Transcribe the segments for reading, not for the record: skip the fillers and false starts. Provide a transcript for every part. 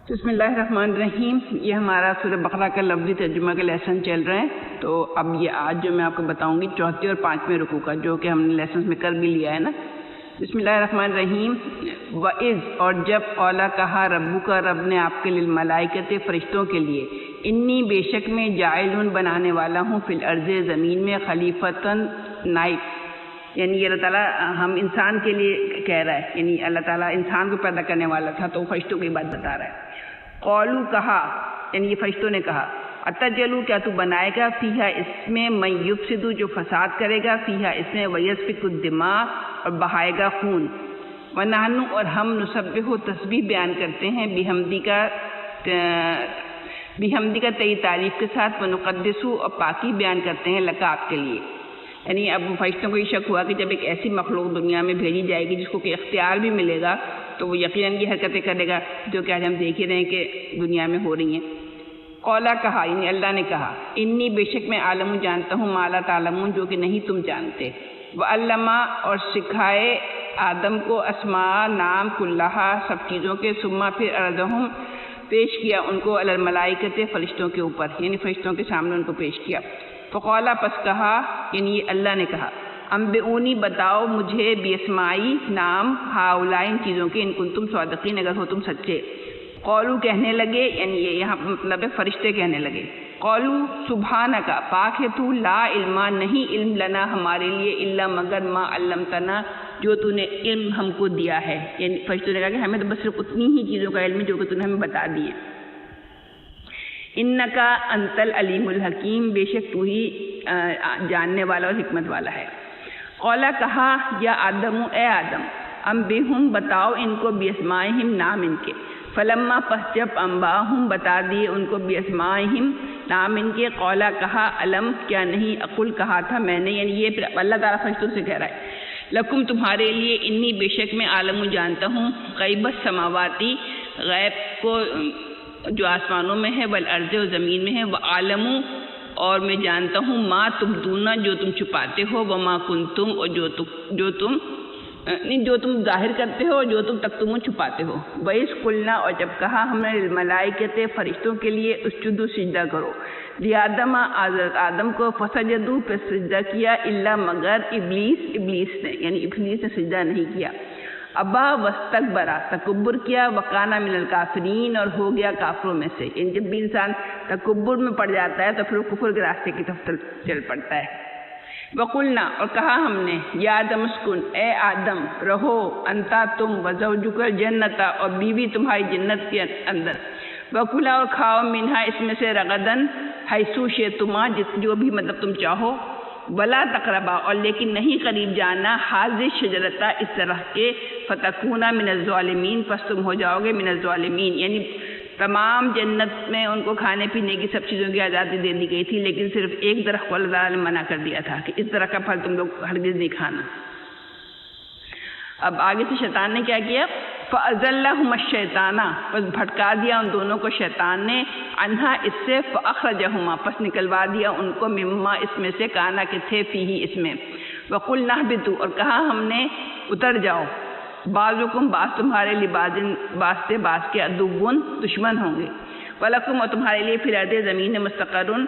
بسم اللہ الرحمن الرحیم. یہ ہمارا سورہ بقرہ کا لفظی ترجمہ کا لیسن چل رہے ہیں. تو اب یہ آج جو میں آپ کو بتاؤں گی چوتھے اور پانچویں رکوع کا، جو کہ ہم نے لیسنس میں کر بھی لیا ہے نا. بسم اللہ الرحمن الرحیم. وَإِذْ اور جب اولا کہا ربو کا رب نے آپ کے للملائکۃ فرشتوں کے لیے، انی بے شک میں جاعل بنانے والا ہوں فی الارض زمین میں خلیفتاً نائب. یعنی یہ اللہ تعالیٰ ہم انسان کے لیے کہہ رہا ہے، یعنی اللہ تعالیٰ انسان کو پیدا کرنے والا تھا تو فرشتوں کی بات بتا رہا ہے. قولو کہا، یعنی یہ فرشتوں نے کہا، اتجلو کیا تو بنائے گا، فیہا اس میں من یفسدو جو فساد کرے گا، فیہا اس میں ویسفک الدماء اور بہائے گا خون، ونحن اور ہم نسبح تسبیح بیان کرتے ہیں بحمدی کا تیری تعریف کے ساتھ، ونقدسو اور پاکی بیان کرتے ہیں لکا آپ کے لیے. یعنی اب فرشتوں کو یہ شک ہوا کہ جب ایک ایسی مخلوق دنیا میں بھیجی جائے گی جس کو کہ اختیار بھی ملے گا تو وہ یقیناً یہ حرکتیں کرے گا جو کہ آج ہم دیکھ ہی رہے ہیں کہ دنیا میں ہو رہی ہیں. قولا کہا، یعنی اللہ نے کہا، انی بے شک میں عالم جانتا ہوں ما لا تعلمون جو کہ نہیں تم جانتے. وعلما اور سکھائے آدم کو اسماء نام کلہا سب چیزوں کے، ثم پھر عرضہم پیش کیا ان کو علی الملائکۃ فرشتوں کے اوپر، یعنی فرشتوں کے سامنے ان کو پیش کیا. فقالا پس کہا، یعنی اللہ نے کہا، انبئونی بتاؤ مجھے باسمائی نام ہاؤلائی ان چیزوں کے، ان کنتم صادقین اگر ہو تم سچے. قولو کہنے لگے، یعنی یہ یہاں مطلب ہے فرشتے کہنے لگے، قولو سبحانک پاک ہے تو، لا علم نہیں علم لنا ہمارے لیے، الا مگر ما علمتنا جو تو نے علم ہم کو دیا ہے. یعنی فرشتوں نے کہا کہ ہمیں تو بس صرف اتنی ہی چیزوں کا علم ہے جو کہ تو نے ہمیں بتا دی ہے. انکا انت العلیم الحکیم بے شک تو ہی جاننے والا اور حکمت والا ہے. قولا کہا، یا آدم اے آدم، انبئہم بتاؤ ان کو باسمائہم نام ان کے. فلما پس جب انباہم بتا دیے ان کو باسمائہم نام ان کے، قولا کہا، علم کیا نہیں اقول کہا تھا میں نے، یعنی یہ اللہ تعالیٰ فرشتوں سے کہہ رہا ہے، لکم تمہارے لیے، انی بے شک میں عالم جانتا ہوں غیب السماواتی غیب کو جو آسمانوں میں ہے، والارض و زمین میں ہے، وعالم اور میں جانتا ہوں ما تبدون جو تم چھپاتے ہو، وما کنتم اور جو تم ظاہر کرتے ہو اور جو تم تکتمون چھپاتے ہو. وَإِذْ قُلْنَا اور جب کہا ہم نے للملائکۃ فرشتوں کے لیے، اسجدوا سجدہ کرو، لآدم حضرت آدم کو، فسجدوا پہ سجدہ کیا، الا مگر ابلیس نے، یعنی ابلیس نے سجدہ نہیں کیا. ابا واستکبر تکبر کیا، وکانا من الکافرین اور ہو گیا کافروں میں سے. یعنی جب بھی انسان تکبر میں پڑ جاتا ہے تو پھر وہ کفر کے راستے کی طرف چل پڑتا ہے. وقلنا اور کہا ہم نے، یا آدم اسکن اے آدم رہو، انتا تم، وزوجک الجنت اور بیوی تمہاری جنت کے اندر، وکلا اور کھاؤ منہا اس میں سے، رغدن حیثو شئتما جو بھی مطلب تم چاہو، ولا تقربا اور لیکن نہیں قریب جانا، حاضر شجرتا اس طرح کے، فتکونا من الظالمین پس تم ہو جاؤ گے من الظالمین. یعنی تمام جنت میں ان کو کھانے پینے کی سب چیزوں کی آزادی دے دی گئی تھی، لیکن صرف ایک درخت کو اللہ تعالیٰ نے منع کر دیا تھا کہ اس طرح کا پھل تم لوگ ہرگز نہیں کھانا. اب آگے سے شیطان نے کیا کیا، فَأَزَلَّهُمَا الشَّيْطَانَ پس بھٹکا دیا ان دونوں کو شیطان نے، عنہا اس سے، فَأَخْرَجَهُمَا پس نکلوا دیا ان کو، مما اس میں سے، کانا کے تھے، فیہی اس میں. وَقُلْنَا اهْبِطُوا اور کہا ہم نے اتر جاؤ، بعضکم بعض تمہارے بعض سے بعض کے، عدوٌ دشمن ہوں گے، وَلَكُمْ اور تمہارے لیے فی الارض زمین میں مستقرٌ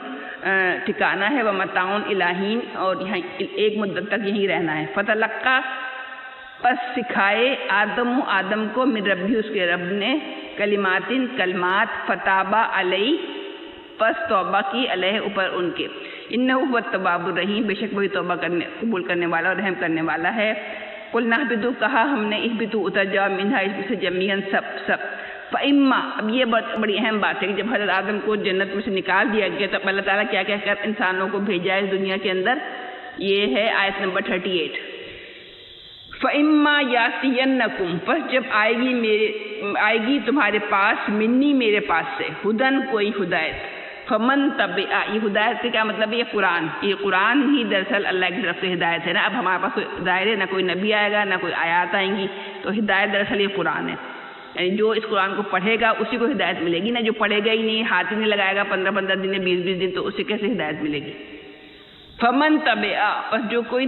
ٹھکانا ہے، وَمَتَاعٌ إِلَىٰ حِین اور یہاں ایک مدت تک یہیں رہنا ہے. فَتَلَقَّىٰ پس سکھائے آدم کو، من ربی اس کے رب نے، کلمات، فتابہ علیہ پس توبہ کی، علیہ اوپر ان کے، انہ هو التواب الرحیم بے شک وہی توبہ قبول کرنے والا اور رحم کرنے والا ہے. قلنا اہبطوا کہا ہم نے، اہبطوا اتر جاؤ، منہا اس میں سے، جمیعاً سب. فإما اب یہ بڑی اہم بات ہے کہ جب حضرت آدم کو جنت میں سے نکال دیا گیا تو اللہ تعالیٰ کیا کہہ کر انسانوں کو بھیجا اس دنیا کے اندر، یہ ہے آیت نمبر 38. فَإِمَّا يَأْتِيَنَّكُمْ پس جب آئے گی تمہارے پاس، منی میرے پاس سے، ہدن کوئی ہدایت، فمن تبع یہ ہدایت کا کیا مطلب ہے، یہ قرآن ہی دراصل اللہ کی طرف سے ہدایت ہے نا. اب ہمارے پاس کوئی ظاہر ہے نہ کوئی نبی آئے گا نہ کوئی آیات آئیں گی، تو ہدایت دراصل یہ قرآن ہے. یعنی جو اس قرآن کو پڑھے گا اسی کو ہدایت ملے گی نا، جو پڑھے گا ہی نہیں، ہاتھ ہی نہیں لگائے گا 15 دن 20 دن تو اسے کیسے ہدایت ملے گی. فمن تبع، پس جو کوئی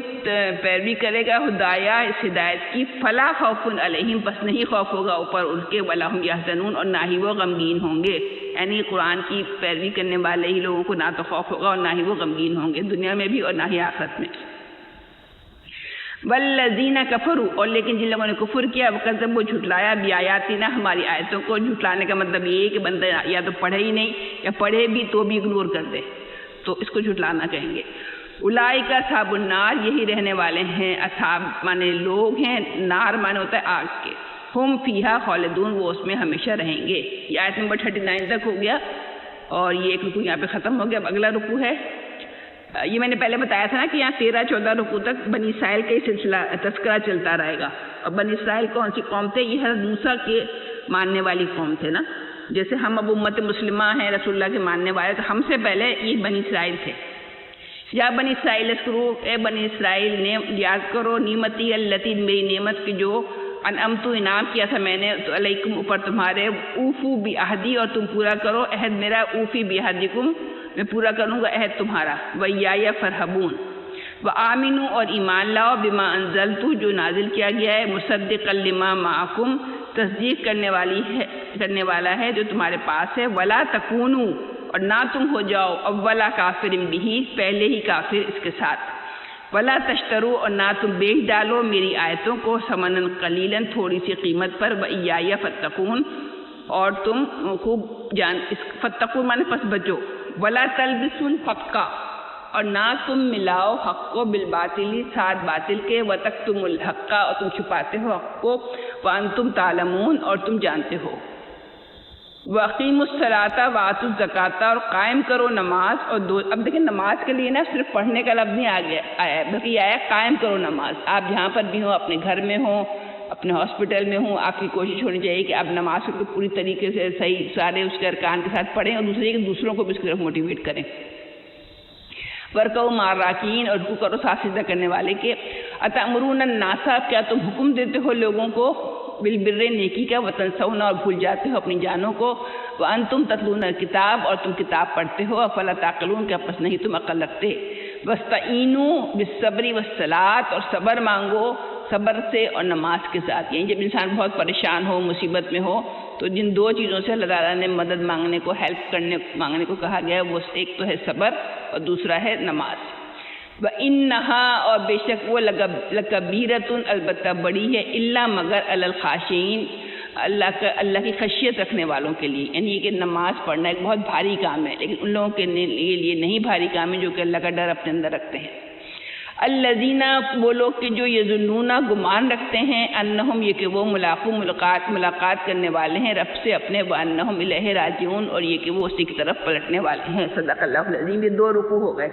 پیروی کرے گا ہدایہ اس ہدایت کی، فلا خوف علیہم، پس نہیں خوف ہوگا اوپر ان کے، ولا ہم یحزنون، اور نہ ہی وہ غمگین ہوں گے. یعنی قرآن کی پیروی کرنے والے ہی لوگوں کو نہ تو خوف ہوگا اور نہ ہی وہ غمگین ہوں گے دنیا میں بھی اور نہ ہی آخرت میں. والذین کفروا، اور لیکن جن لوگوں نے کفر کیا، وکذبوا، جھٹلایا، بیااتنا، ہماری آیتوں کو. جھٹلانے کا مطلب یہ ہے کہ بندہ یا تو پڑھے ہی نہیں یا پڑھے بھی تو بھی اگنور کر دے، تو اس کو جھٹلانا کہیں گے. اولئک اصحاب النار، یہی رہنے والے ہیں، اصحاب مانے لوگ ہیں، نار مانے ہوتا ہے آگ کے. ہم فیہا خالدون، وہ اس میں ہمیشہ رہیں گے. یہ آیت نمبر 39 تک ہو گیا اور یہ ایک رکوع یہاں پہ ختم ہو گیا. اب اگلا رکوع ہے، یہ میں نے پہلے بتایا تھا نا کہ یہاں 13-14 رکوع تک بنی اسرائیل کا ہی سلسلہ تذکرہ چلتا رہے گا. اور بنی اسرائیل کون سی قوم تھے؟ یہ حضرت موسیٰ کے ماننے والی قوم تھے نا. جیسے ہم اب امت مسلمہ ہیں، رسول اللہ کے ماننے والے، تو ہم سے پہلے یہ بنی اسرائیل تھے. یا بنی اسرائیل اذکروا، اے بنی اسرائیل نے یاد کرو، نعمتی التی، میری نعمت کی جو انعمت، انعام کیا تھا میں نے تو علیکم، اوپر تمہارے. اوفو بعہدی، اور تم پورا کرو عہد میرا. اوفی بعہدکم، میں پورا کروں گا عہد تمہارا. وإیایا فرحبون. وآمنوا، اور ایمان لاؤ، بما انزلت، جو نازل کیا گیا ہے، مصدقا لما معکم، تصدیق کرنے والا ہے جو تمہارے پاس ہے. ولا تکونوا، اور نہ تم ہو جاؤ اولا کافر بہ، پہلے ہی کافر اس کے ساتھ. ولا تشتروا، اور نہ تم بیچ ڈالو میری آیتوں کو، ثمنا قلیلا، تھوڑی سی قیمت پر. وإیایا فاتقون، اور تم خوب فتقون مانے پس بچو. ولا تلبسوا الحق، اور نہ تم ملاؤ حق کو بالباطل، ساتھ باطل کے. وتکتموا الحق، اور تم چھپاتے ہو حق کو. وانتم تعلمون، اور تم جانتے ہو. وَأَقِیمُوا الصَّلَاةَ وَآتُوا الزَّکَاةَ، اور قائم کرو نماز. اور اب دیکھیں نماز کے لیے نا صرف پڑھنے کا لفظ نہیں آیا ہے، بلکہ یہ آیا قائم کرو نماز. آپ جہاں پر بھی ہوں، اپنے گھر میں ہوں، اپنے ہاسپٹل میں ہوں، آپ کی کوشش ہونی چاہیے کہ آپ نماز کو پوری طریقے سے صحیح سارے اس کے ارکان کے ساتھ پڑھیں، اور دوسروں کو بھی اس کی طرف موٹیویٹ کریں. وَارْكَعُوا مَعَ الرَّاكِعِينَ، اور رکوع کرو ساتھ سجدہ کرنے والے کے. أَتَأْمُرُونَ النَّاسَ، کیا تم حکم دیتے ہو لوگوں کو، بالبر، نیکی کا، وتنسون، اور بھول جاتے ہو اپنی جانوں کو. وانتم تتلون الکتاب، اور تم کتاب پڑھتے ہو. افلا تعقلون، کیا پس نہیں تم عقل رکھتے. واستعینوا بالصبر والصلاۃ، اور صبر مانگو صبر سے اور نماز کے ساتھ. یعنی جب انسان بہت پریشان ہو، مصیبت میں ہو، تو جن دو چیزوں سے اللہ تعالیٰ نے مدد مانگنے کو، ہیلپ مانگنے کو کہا گیا ہے، وہ ایک تو ہے صبر اور دوسرا ہے نماز. وَإِنَّهَا، اور بے شک وہ لَكَبِيرَةٌ، البتہ بڑی ہے، إِلَّا مگر عَلَى الْخَاشِعِينَ، اللہ کی خشیت رکھنے والوں کے لیے. یعنی کہ نماز پڑھنا ایک بہت بھاری کام ہے، لیکن ان لوگوں کے لیے نہیں بھاری کام ہے جو کہ اللہ کا ڈر اپنے اندر رکھتے ہیں. الذین، وہ لوگ کہ جو یظنون، گمان رکھتے ہیں، انہم، یہ کہ وہ ملاقات کرنے والے ہیں رب سے اپنے. وانہم الیہ راجعون، اور یہ کہ وہ اسی کی طرف پلٹنے والے ہیں. صدق اللہ العظیم. یہ 2 رکوع ہو گئے.